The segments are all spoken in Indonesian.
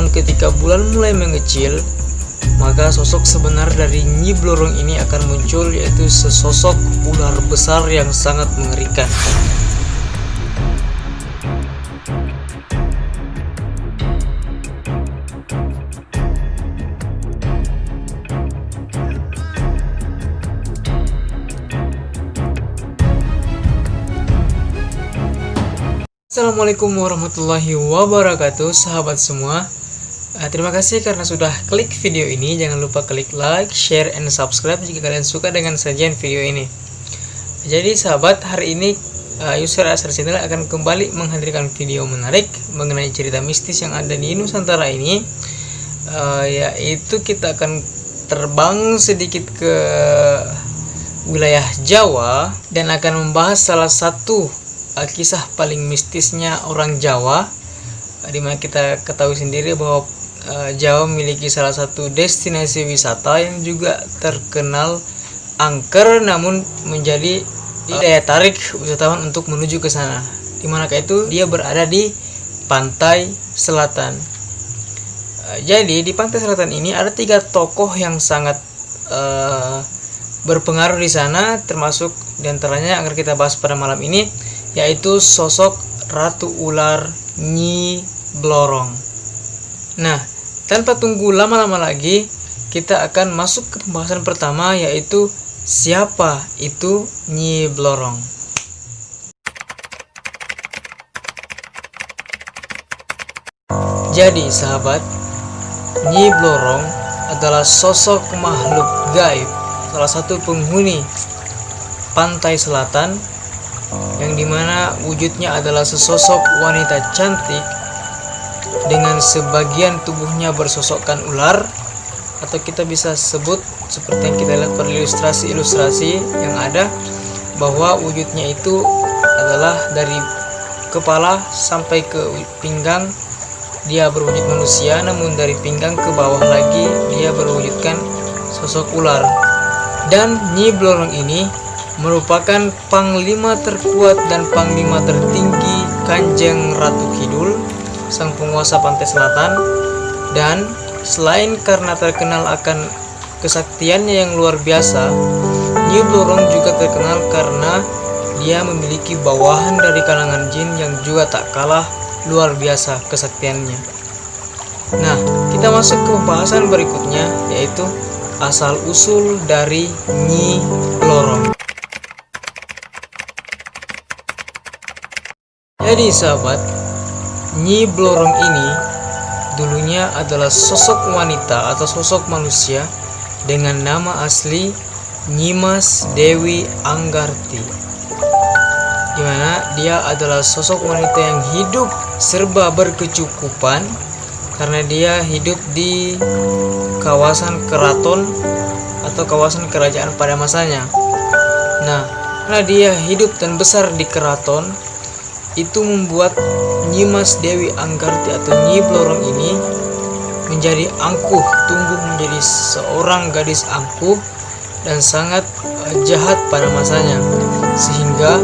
memang ketika bulan mulai mengecil, maka sosok sebenar dari Nyi Blorong ini akan muncul, yaitu sesosok ular besar yang sangat mengerikan. Assalamualaikum warahmatullahi wabarakatuh, sahabat semua. Terima kasih karena sudah klik video ini. Jangan lupa klik like, share, and subscribe jika kalian suka dengan sajian video ini. Jadi sahabat, hari ini user Asar Channel akan kembali menghadirkan video menarik mengenai cerita mistis yang ada di Nusantara ini. Yaitu kita akan terbang sedikit ke wilayah Jawa dan akan membahas salah satu kisah paling mistisnya orang Jawa, dimana kita ketahui sendiri bahwa Jawa memiliki salah satu destinasi wisata yang juga terkenal angker, namun menjadi daya tarik wisatawan untuk menuju ke sana. Dimanakah itu? Dia berada di pantai selatan. Jadi di pantai selatan ini ada 3 tokoh yang sangat berpengaruh di sana, termasuk diantaranya yang akan kita bahas pada malam ini, yaitu sosok Ratu Ular Nyi Blorong. Nah, tanpa tunggu lama-lama lagi, kita akan masuk ke pembahasan pertama, yaitu siapa itu Nyi Blorong. Jadi sahabat, Nyi Blorong adalah sosok makhluk gaib, salah satu penghuni pantai selatan, yang dimana wujudnya adalah sesosok wanita cantik dengan sebagian tubuhnya bersosokkan ular, atau kita bisa sebut seperti yang kita lihat pada ilustrasi yang ada, bahwa wujudnya itu adalah dari kepala sampai ke pinggang dia berwujud manusia, namun dari pinggang ke bawah lagi dia berwujudkan sosok ular. Dan Nyi Blorong ini merupakan panglima terkuat dan panglima tertinggi Kanjeng Ratu Kidul, sang penguasa pantai selatan. Dan selain karena terkenal akan kesaktiannya yang luar biasa, Nyi Blorong juga terkenal karena dia memiliki bawahan dari kalangan jin yang juga tak kalah luar biasa kesaktiannya. Nah, kita masuk ke pembahasan berikutnya, yaitu asal usul dari Nyi Blorong. Jadi sahabat, Nyi Blorong ini dulunya adalah sosok wanita atau sosok manusia dengan nama asli Nyimas Dewi Anggarti, dimana dia adalah sosok wanita yang hidup serba berkecukupan karena dia hidup di kawasan keraton atau kawasan kerajaan pada masanya. Nah, karena dia hidup dan besar di keraton, itu membuat Nyimas Dewi Anggarti atau Nyi Blorong ini menjadi angkuh, tumbuh menjadi seorang gadis angkuh dan sangat jahat pada masanya, sehingga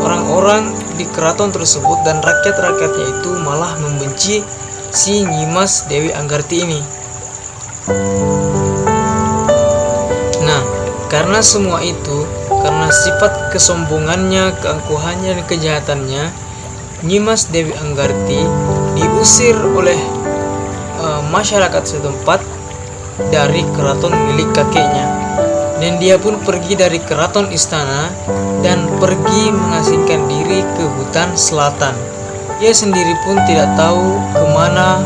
orang-orang di keraton tersebut dan rakyat-rakyatnya itu malah membenci si Nyimas Dewi Anggarti ini. Nah, karena semua itu, karena sifat kesombongannya, keangkuhannya, dan kejahatannya, Nyimas Dewi Anggarti diusir oleh masyarakat setempat dari keraton milik kakeknya, dan dia pun pergi dari keraton istana dan pergi mengasingkan diri ke hutan selatan. Dia sendiri pun tidak tahu kemana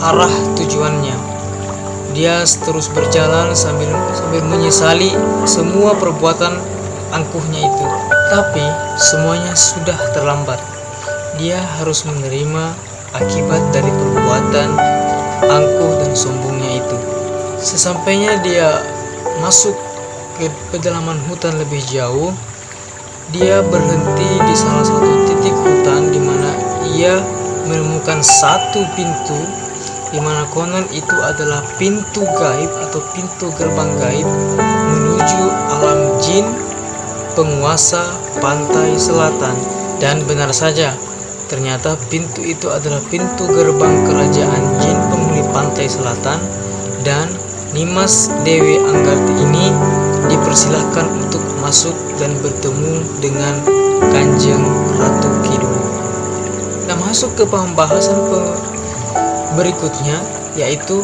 arah tujuannya. Dia terus berjalan sambil menyesali semua perbuatan angkuhnya itu. Tapi semuanya sudah terlambat. Dia harus menerima akibat dari perbuatan angkuh dan sombongnya itu. Sesampainya dia masuk ke pedalaman hutan lebih jauh, dia berhenti di salah satu titik hutan di mana ia menemukan satu pintu, di mana konon itu adalah pintu gaib atau pintu gerbang gaib menuju alam jin penguasa pantai selatan. Dan benar saja, ternyata pintu itu adalah pintu gerbang kerajaan jin penghuni pantai selatan, dan Nimas Dewi Anggarti ini dipersilahkan untuk masuk dan bertemu dengan Kanjeng Ratu Kidul. Nah, masuk ke pembahasan berikutnya, yaitu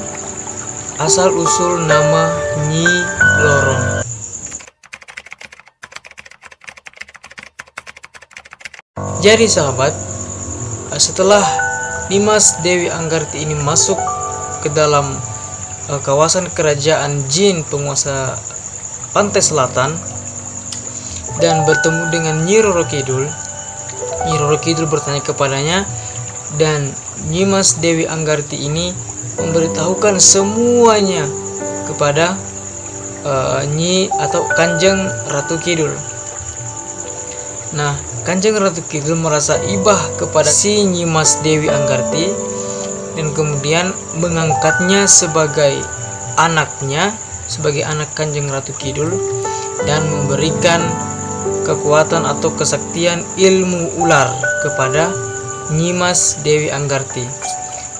asal-usul nama Nyi Blorong. Jadi sahabat, setelah Nimas Dewi Anggarti ini masuk ke dalam kawasan kerajaan Jin penguasa pantai selatan dan bertemu dengan Nyi Roro Kidul, Nyi Roro Kidul bertanya kepadanya, dan Nimas Dewi Anggarti ini memberitahukan semuanya kepada Nyi atau Kanjeng Ratu Kidul. Nah, Kanjeng Ratu Kidul merasa ibah kepada si Nimas Dewi Anggarti dan kemudian mengangkatnya sebagai anaknya, sebagai anak Kanjeng Ratu Kidul, dan memberikan kekuatan atau kesaktian ilmu ular kepada Nimas Dewi Anggarti.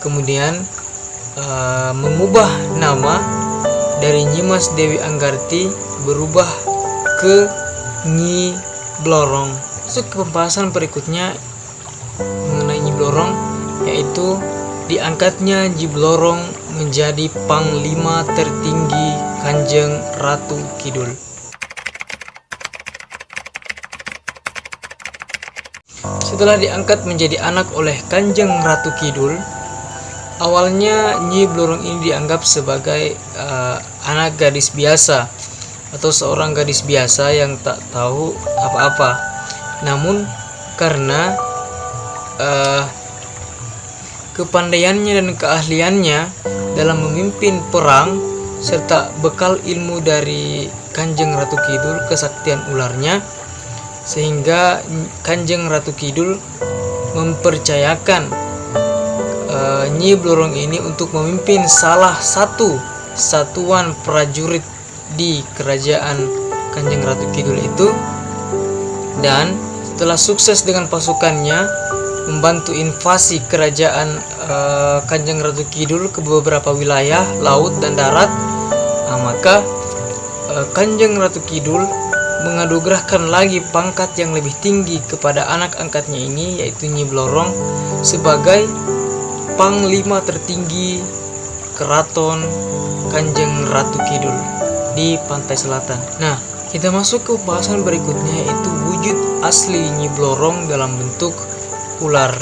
Kemudian mengubah nama dari Nimas Dewi Anggarti berubah ke Nyi Blorong. Masuk ke pembahasan berikutnya mengenai Nyi Blorong, yaitu diangkatnya Nyi Blorong menjadi panglima tertinggi Kanjeng Ratu Kidul. Setelah diangkat menjadi anak oleh Kanjeng Ratu Kidul, awalnya Nyi Blorong ini dianggap sebagai anak gadis biasa atau seorang gadis biasa yang tak tahu apa-apa. Namun karena kepandaiannya dan keahliannya dalam memimpin perang serta bekal ilmu dari Kanjeng Ratu Kidul, kesaktian ularnya, sehingga Kanjeng Ratu Kidul mempercayakan Nyi Blorong ini untuk memimpin salah satu satuan prajurit di kerajaan Kanjeng Ratu Kidul itu. Dan setelah sukses dengan pasukannya membantu invasi kerajaan Kanjeng Ratu Kidul ke beberapa wilayah laut dan darat, maka Kanjeng Ratu Kidul menganugerahkan lagi pangkat yang lebih tinggi kepada anak angkatnya ini, yaitu Nyi Blorong, sebagai panglima tertinggi keraton Kanjeng Ratu Kidul di pantai selatan. Nah, kita masuk ke pembahasan berikutnya, yaitu wujud asli Nyi Blorong dalam bentuk ular.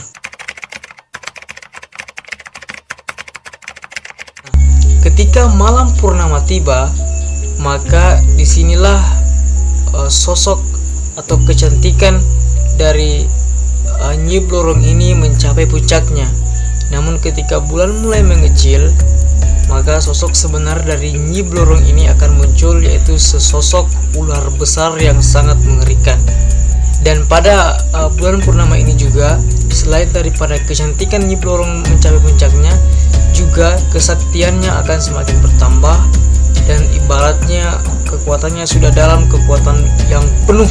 Ketika malam purnama tiba, maka disinilah sosok atau kecantikan dari Nyi Blorong ini mencapai puncaknya. Namun ketika bulan mulai mengecil, maka sosok sebenar dari Nyi Blorong ini akan muncul, yaitu sesosok ular besar yang sangat mengerikan. Dan pada bulan purnama ini juga, selain daripada kecantikan Nyi Blorong mencapai puncaknya, juga kesaktiannya akan semakin bertambah, dan ibaratnya kekuatannya sudah dalam kekuatan yang penuh,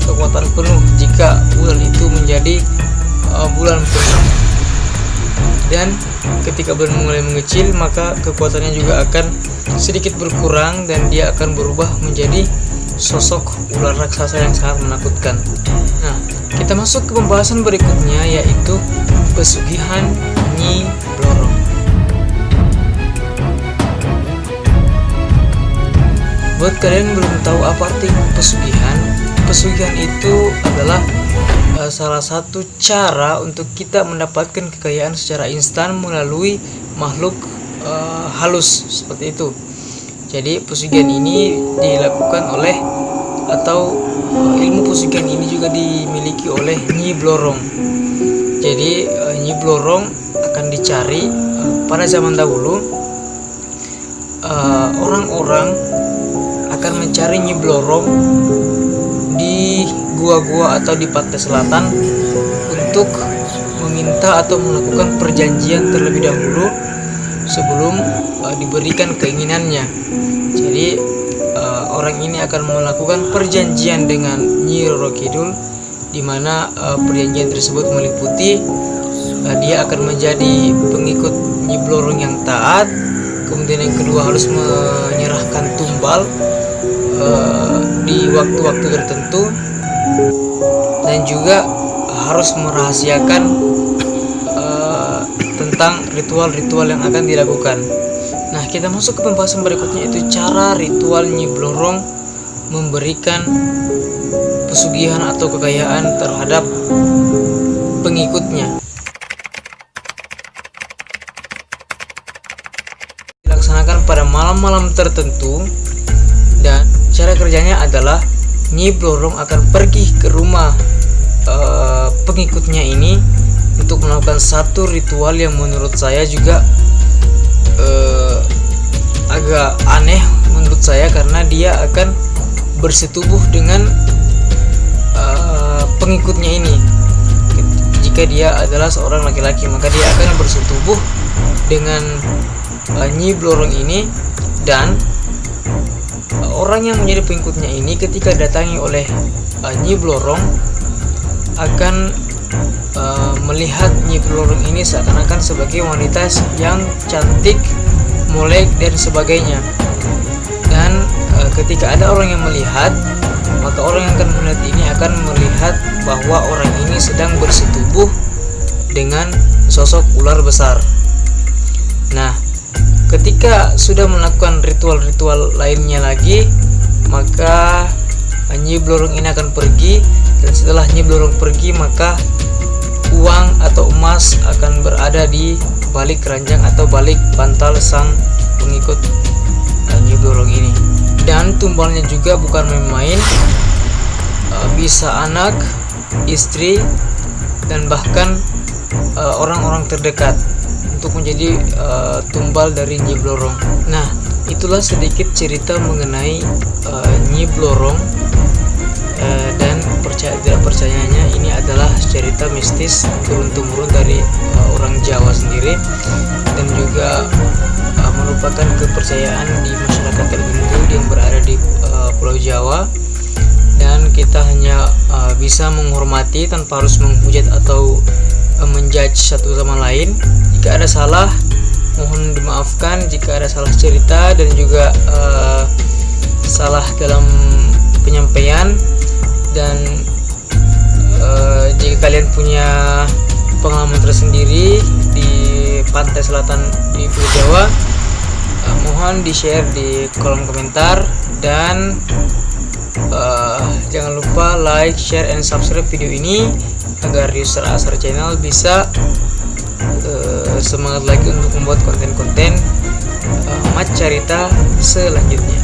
kekuatan penuh jika bulan itu menjadi bulan penuh. Dan ketika bulan mulai mengecil, maka kekuatannya juga akan sedikit berkurang dan dia akan berubah menjadi sosok ular raksasa yang sangat menakutkan. Nah, kita masuk ke pembahasan berikutnya, yaitu pesugihan Nyi Blorong. Buat kalian belum tahu apa arti pesugihan, pesugihan itu adalah salah satu cara untuk kita mendapatkan kekayaan secara instan melalui makhluk halus seperti itu. Jadi pesugihan ini dilakukan oleh, atau ilmu pesugihan ini juga dimiliki oleh Nyi Blorong. Jadi Nyi Blorong akan dicari pada zaman dahulu. Orang-orang akan mencari Nyi Blorong di gua-gua atau di pantai selatan untuk meminta atau melakukan perjanjian terlebih dahulu sebelum diberikan keinginannya. Jadi orang ini akan melakukan perjanjian dengan Nyi Roro Kidul, di mana perjanjian tersebut meliputi dia akan menjadi pengikut Nyi Blorong yang taat, taat, kemudian yang kedua harus menyerahkan tumbal di waktu-waktu tertentu, dan juga harus merahasiakan tentang ritual-ritual yang akan dilakukan. Nah, kita masuk ke pembahasan berikutnya, yaitu cara ritual Nyi Blorong memberikan pesugihan atau kekayaan terhadap pengikutnya. Dilaksanakan pada malam-malam tertentu, dan cara kerjanya adalah Nyi Blorong akan pergi ke rumah pengikutnya ini untuk melakukan satu ritual yang menurut saya juga agak aneh menurut saya, karena dia akan bersetubuh dengan pengikutnya ini. Jika dia adalah seorang laki-laki, maka dia akan bersetubuh dengan Nyi Blorong ini, dan orang yang menjadi pengikutnya ini ketika datangi oleh Nyi Blorong akan melihat Nyi Blorong ini seakan-akan sebagai wanita yang cantik, molek dan sebagainya. Dan ketika ada orang yang melihat, maka orang yang akan melihat ini akan melihat bahwa orang ini sedang bersetubuh dengan sosok ular besar. Nah, ketika sudah melakukan ritual-ritual lainnya lagi, maka Nyi Blorong ini akan pergi, dan setelah Nyi Blorong pergi, maka uang atau emas akan berada di balik keranjang atau balik bantal sang pengikut Nyi Blorong ini. Dan tumbalnya juga bukan main-main, bisa anak, istri, dan bahkan orang-orang terdekat untuk menjadi tumbal dari Nyi Blorong. Nah, itulah sedikit cerita mengenai Nyi Blorong, dan percaya tidak percayanya ini adalah cerita mistis turun-temurun dari orang Jawa sendiri, dan juga merupakan kepercayaan di masyarakat tertentu yang berada di Pulau Jawa, dan kita hanya bisa menghormati tanpa harus menghujat atau menjudge satu sama lain. Jika ada salah, mohon dimaafkan. Jika ada salah cerita dan juga salah dalam penyampaian, dan jika kalian punya pengalaman tersendiri di pantai selatan di Pulau Jawa, mohon di share di kolom komentar, dan jangan lupa like, share, and subscribe video ini agar user Asar Channel bisa semangat lagi untuk membuat konten-konten Mat Carita selanjutnya.